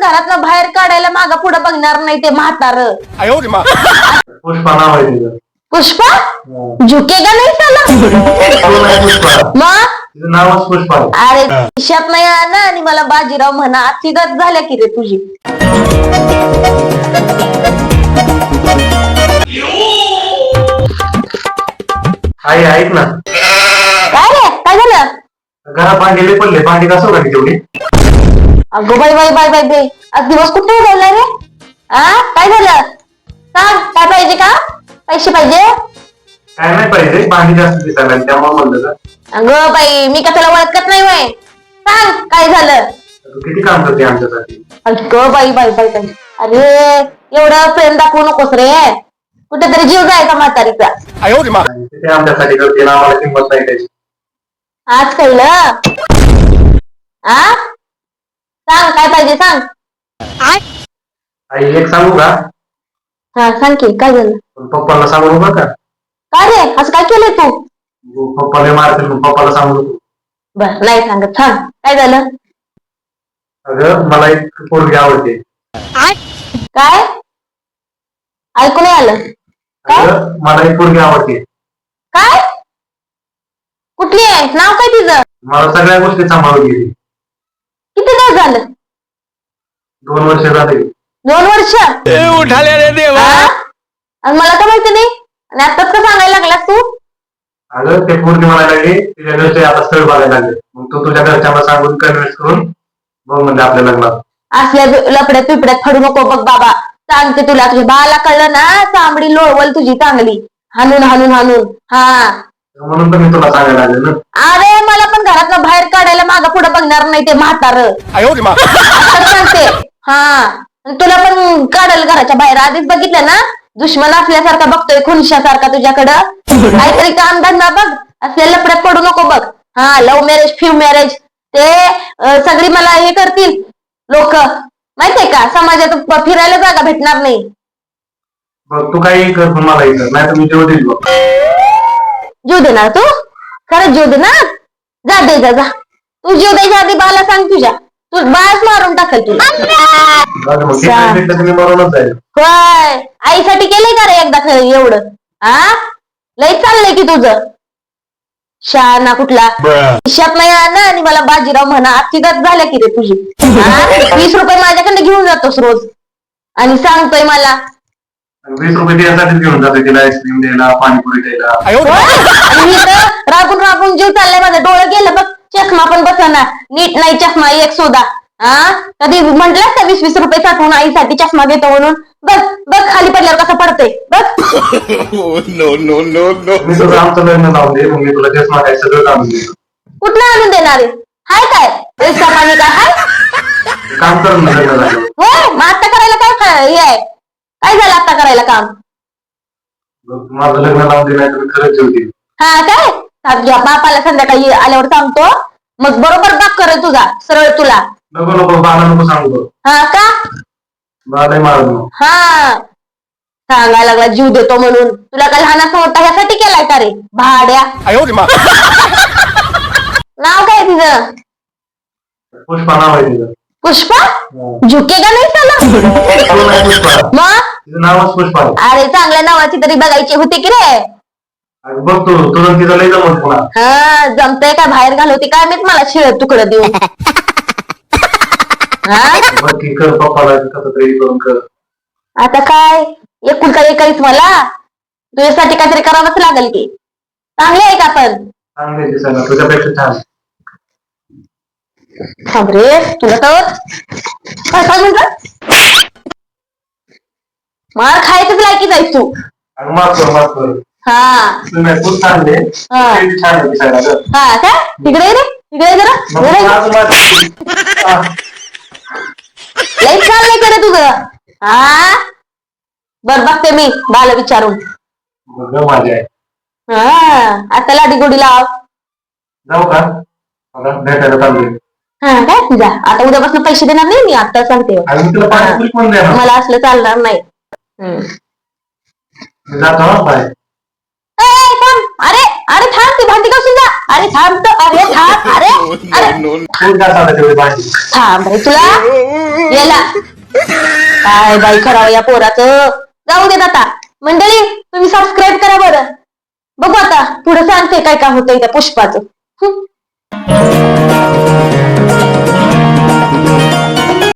घरातनं बाहेर काढायला मागा पुढे बघणार नाही ते म्हातार. पुष्पा नाव आहे तिचं. पुष्पा झुकेगा नाही साला. तो नाही पुष्पा, मग तिचं नावच पुष्पा आहे. अरे खिशात नाही ना आणि मला बाजीराव म्हणा अशी गत झाल्या की रे तुझी. आई ऐक ना, काय रे काय झालं? घरात भांडी पडले, भांडी कसं लागली तेवढी? अगो बाई बाई बाई बाई बाई आज दिवस कुठे बोलला रे? काय झालं सांग, काय पाहिजे का? पैसे पाहिजे? काय नाही पाहिजे, भांडी जास्त दिसायला लागली त्यामुळे म्हणलं का. अगं बाई मी का त्याला ओळखत नाही वय. सांग काय झालं? तू किती काम करते आमच्यासाठी. अगं बाई बाई बाई बाई अरे एवढं प्रेम दाखवू नकोस रे, कुठेतरी जीव जायचा म्हातारीचा. ते आमच्यासाठी करते ना, आम्हाला किंमत नाही त्याची. आज कळलं? सांग काय पाहिजे सांग. आई एक सांगू का? हा सांग की काय झालं? पण पप्पाला सांगू नको का. काय रे असं काय केलंय तू? पप्पाला मारतील मग पप्पाला सांगू नको. बर नाही सांगत, सांग काय झालं? अगं मला एक पोरगी आवडते. काय ऐकू नाही आलं? काय अगं मला एक पोरगी आवडते. काय कुठली आहे? नाव काय तिचं? मला सगळ्या गोष्टी सांभाळून गेली. किती दिवस झालं? 2 वर्ष झाले. 2 वर्ष? उठाले रे देवा. आणि मला तर माहिती नाही, आणि आताच का सांगायला लागलास तू? अगं ते पोरगी म्हणायला लागली तिच्या घरचे आता स्थळ बघायला लागले, मग तू तुझ्या घरच्यांना सांगून कन्व्हिन्स करून बघ म्हणजे आपल्या लग्नात. असल्या लपड्यात पिपड्यात फडू नको बघ बाबा, सांगते तुला. तुझ्या बाला कळलं ना चांबडी लोळवल तुझी चांगली, हाणून हाणून हाणून. म्हणून तर मी तुला सांगायला लागले ना. अरे मला पण घरातनं बाहेर काढायला मागा पुढे बघणार नाही ते म्हातार. सांगते तुला पण काढायला घराच्या बाहेर. आधीच बघितलं ना दुश्मन असल्यासारखा बघतोय, खुनशासारखा तुझ्याकडं. काहीतरी काम धंदा बघ, असल्या लपड्यात पडू नको बघ. लव्ह मॅरेज फिव मॅरेज ते सगळी मला हे करतील लोक, माहितीये का? समाजात फिरायला जागा भेटणार नाही. बघ तू काही कर पण मला कर, नाही तर मी जेव्हा देईल बघ. जीव देणार तू? खरंच जीव देणार? जा दे जा जा. तू जीव द्यायच्या आधी बाला सांग तुझ्या, तू बाळच मारून टाकेल तुला. मी मरूनच जाईल. होय आईसाठी केलंय का रे एकदा एवढं? लय चाललंय की तुझं. शहाणा कुठला. खिशात नाही ना आणि मला बाजीराव म्हणा अशी गत झाल्या की रे तुझी. 20 रुपये माझ्याकडे घेऊन जातोस रोज आणि सांगतोय मला 20 रुपये द्यायसाठीच घेऊन जाते तिला, आईस्क्रीम द्यायला, पाणीपुरी द्यायला. आणि मी तर राबून राबून जीव चाललाय माझं. डोळं गेलं बघ, चष्मा पण बसना नीट नाही चष्मा एक सुद्धा. कधी म्हंटलं का 20-20 रुपये साठवून आईसाठी चष्मा घेतो म्हणून? बघ बघ खाली पडल्यावर कसं पडतंय बघ. मी तुझं आमचं लग्न लावून दे, मग मी तुला चष्मा काय सगळं आणून देतो. कुठलं आणून देणार आहे? हाय काय पैसा पाणी काय हाय? काम करून लग्न झालं. होय मग आता करायला काय हे आहे? काय झालं आता करायला काम? माझं लग्न लावून दे, नाही तर मी खरंच जीव देईन. काय घ्या बापाला संध्याकाळी आल्यावर सांगतो, मग बरोबर बाप करेल तुझा सरळ तुला. नको नको बाला नको सांगू बघ. का बालाही मारत नको. सांगायला लागला जीव देतो म्हणून. तुला काय लहानाचा मोठा ह्यासाठी केलाय का रे भाड्या? नाव काय तिचं? पुष्पा नाव आहे तिचं. पुष्पा झुकेगा नाही साला. तो नाही पुष्पा, मग तिचं नावच पुष्पा आहे. अरे चांगल्या नावाची तरी बघायची होती की रे. अगं बघ तू तुझं तिचं लय जमत पुन्हा. जमतंय काय बाहेर घालवते काय मीच मला शिळ तुकडं देऊन. बघ की कर पप्पाला कसं तरी करून कर. आता काय एकुलता एकाच मला तुझ्यासाठी काहीतरी करावंच लागेल की. चांगले आहे का पण? चांगले दिसायला तुझ्यापेक्षा छान. थांब रे तुला तर काय म्हणत मार खायचंच लायकी जायच तू. अगं माफ कर. तू नाही खूप छान आहे. छान आहे दिसायला गं. काय तिकडे ये रे, तिकडे जरा लई चाललंय का रे तुझं? बर बघते मी बाला विचारून. माझी आहे. आता लाडी गोडी लाव. जाऊ का? भेटायला चाललोय. काय तुझा आता उद्यापासून पैसे देणार नाही मी, आता सांगते. मला असलं चालणार नाही. अरे अरे थांब ती भांडी कसून जा. अरे थांब तर, अरे थांब. अरे थांब रे तुला याला काय बाई करावं या पोराचं. जाऊ देत आता. मंडळी तुम्ही सबस्क्राईब करा बरं. बघू आता पुढे सांगते काय काय होतंय त्या पुष्पाचं.